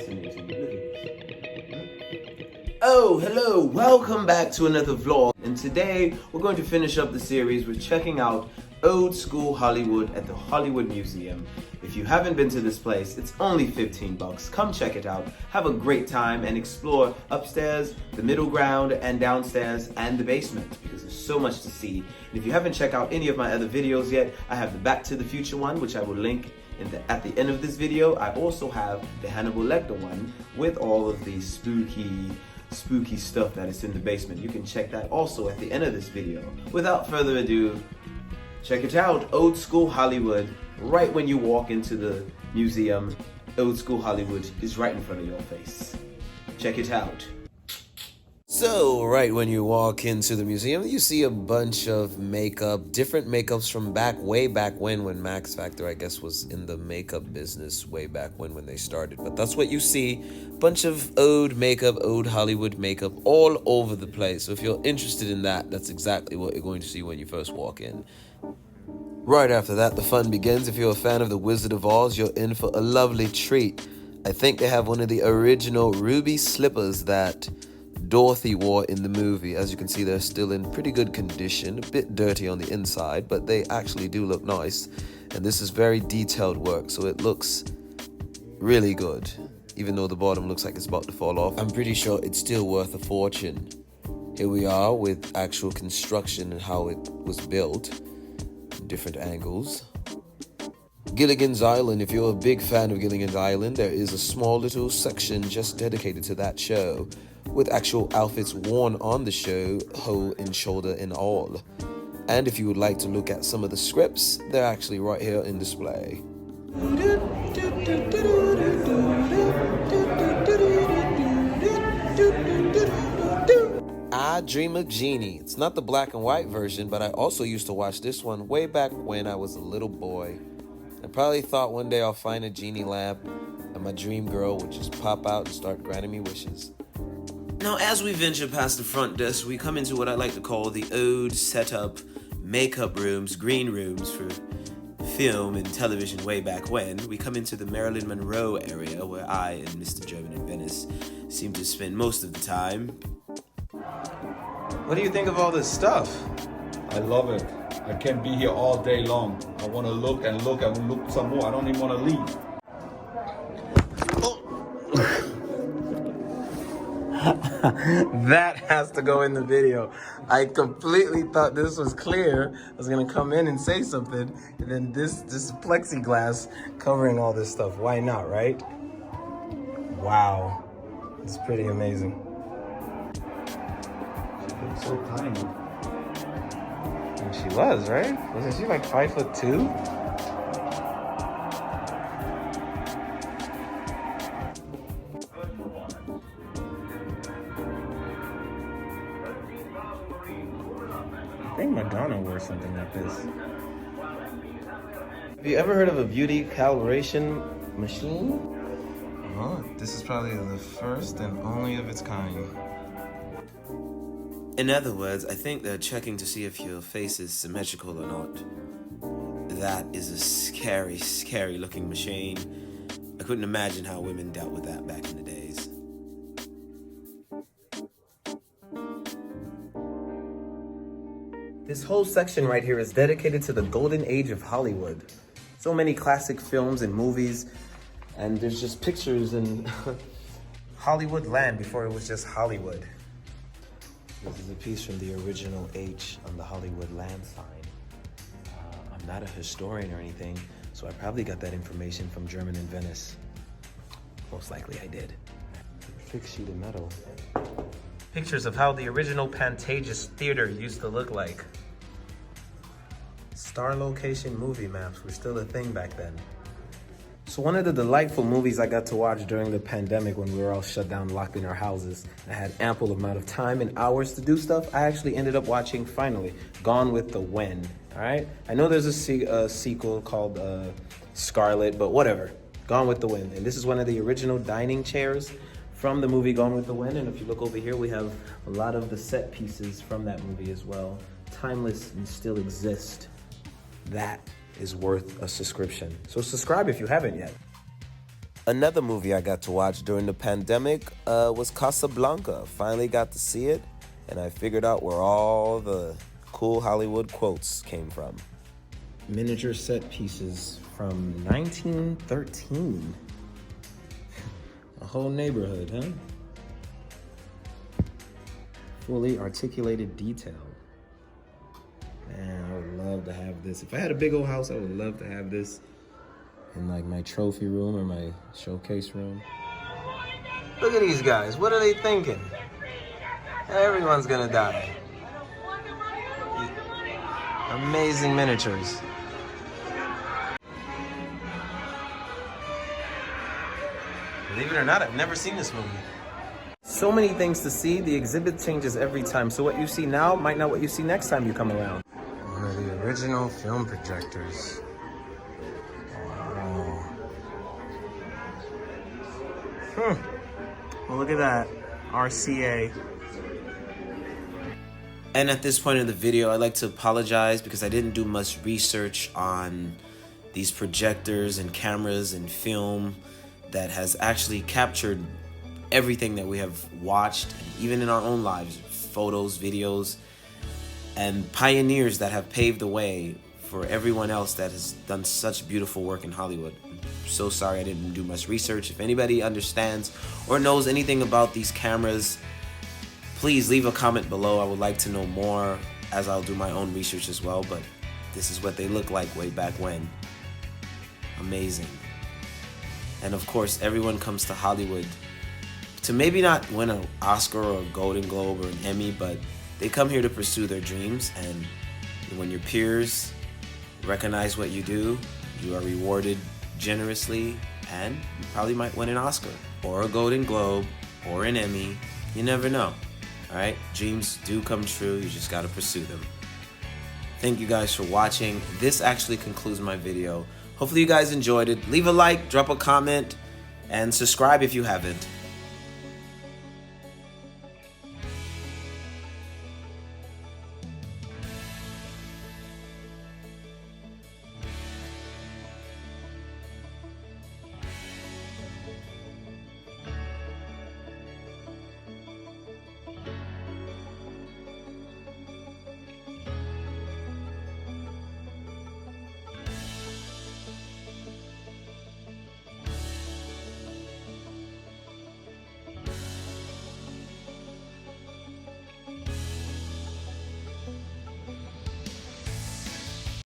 fascinating. Look at this. Oh, hello, welcome back to another vlog. And today we're going to finish up the series with checking out old school Hollywood at the Hollywood Museum. If you haven't been to this place, it's only 15 bucks. Come check it out, have a great time, and explore upstairs, the middle ground, and downstairs, and the basement, because there's so much to see. And if you haven't checked out any of my other videos yet, I have the Back to the Future one, which I will link at the end of this video. I also have the Hannibal Lecter one with all of the spooky stuff that is in the basement. You can check that also at the end of this video. Without further ado, check it out. Old school Hollywood. Right when you walk into the museum, old school Hollywood is right in front of your face. Check it out. So, right when you walk into the museum, you see a bunch of makeup, different makeups from way back when Max Factor, I guess, was in the makeup business way back when they started. But that's what you see, bunch of old makeup, old Hollywood makeup all over the place. So if you're interested in that, that's exactly what you're going to see when you first walk in. Right after that, the fun begins. If you're a fan of The Wizard of Oz, you're in for a lovely treat. I think they have one of the original ruby slippers that Dorothy wore in the movie. As you can see, they're still in pretty good condition, a bit dirty on the inside, but they actually do look nice. And this is very detailed work, so it looks really good. Even though the bottom looks like it's about to fall off, I'm pretty sure it's still worth a fortune. Here we are with actual construction and how it was built. Different angles. Gilligan's Island. If you're a big fan of Gilligan's Island, there is a small little section just dedicated to that show with actual outfits worn on the show, hoe and shoulder and all. And if you would like to look at some of the scripts, they're actually right here in display. I Dream of Jeannie. It's not the black and white version, but I also used to watch this one way back when I was a little boy. I probably thought one day I'll find a genie lamp and my dream girl would just pop out and start granting me wishes. Now, as we venture past the front desk, we come into what I like to call the old setup makeup rooms, green rooms for film and television way back when. We come into the Marilyn Monroe area where I and Mr. German in Venice seem to spend most of the time. What do you think of all this stuff? I love it. I can be here all day long. I want to look and look and look some more. I don't even want to leave. That has to go in the video. I completely thought this was clear. I was gonna come in and say something, and then this plexiglass covering all this stuff. Why not, right? Wow, it's pretty amazing. It's so tiny. And she was, right? Wasn't she like 5'2"? I think Madonna wore something like this. Have you ever heard of a beauty calibration machine? Oh, this is probably the first and only of its kind. In other words, I think they're checking to see if your face is symmetrical or not. That is a scary, scary looking machine. I couldn't imagine how women dealt with that back in the days. This whole section right here is dedicated to the golden age of Hollywood. So many classic films and movies, and there's just pictures in Hollywood land before it was just Hollywood. This is a piece from the original H on the Hollywood land sign. I'm not a historian or anything, so I probably got that information from German in Venice. Most likely I did. Thick sheet of metal. Pictures of how the original Pantages Theater used to look like. Star location movie maps were still a thing back then. So one of the delightful movies I got to watch during the pandemic when we were all shut down, locked in our houses, I had ample amount of time and hours to do stuff, I actually ended up watching, finally, Gone with the Wind, all right? I know there's a sequel called Scarlet, but whatever, Gone with the Wind. And this is one of the original dining chairs from the movie Gone with the Wind. And if you look over here, we have a lot of the set pieces from that movie as well. Timeless and still exist. That is worth a subscription. So subscribe if you haven't yet. Another movie I got to watch during the pandemic was Casablanca. Finally got to see it, and I figured out where all the cool Hollywood quotes came from. Miniature set pieces from 1913. A whole neighborhood, huh? Fully articulated detail. Man, I would love to have this. If I had a big old house, I would love to have this in like my trophy room or my showcase room. Look at these guys. What are they thinking? Everyone's gonna die. Amazing miniatures. Believe it or not, I've never seen this movie. So many things to see. The exhibit changes every time. So what you see now might not what you see next time you come around. One of the original film projectors. Wow. Well, look at that. RCA. And at this point in the video, I'd like to apologize because I didn't do much research on these projectors and cameras and film that has actually captured everything that we have watched, and even in our own lives, photos, videos, and pioneers that have paved the way for everyone else that has done such beautiful work in Hollywood. I'm so sorry I didn't do much research. If anybody understands or knows anything about these cameras, please leave a comment below. I would like to know more, as I'll do my own research as well, but this is what they look like way back when. Amazing. And of course, everyone comes to Hollywood to maybe not win an Oscar or a Golden Globe or an Emmy, but they come here to pursue their dreams. And when your peers recognize what you do, you are rewarded generously, and you probably might win an Oscar or a Golden Globe or an Emmy. You never know. All right, dreams do come true. You just got to pursue them. Thank you guys for watching. This actually concludes my video. Hopefully you guys enjoyed it. Leave a like, drop a comment, and subscribe if you haven't.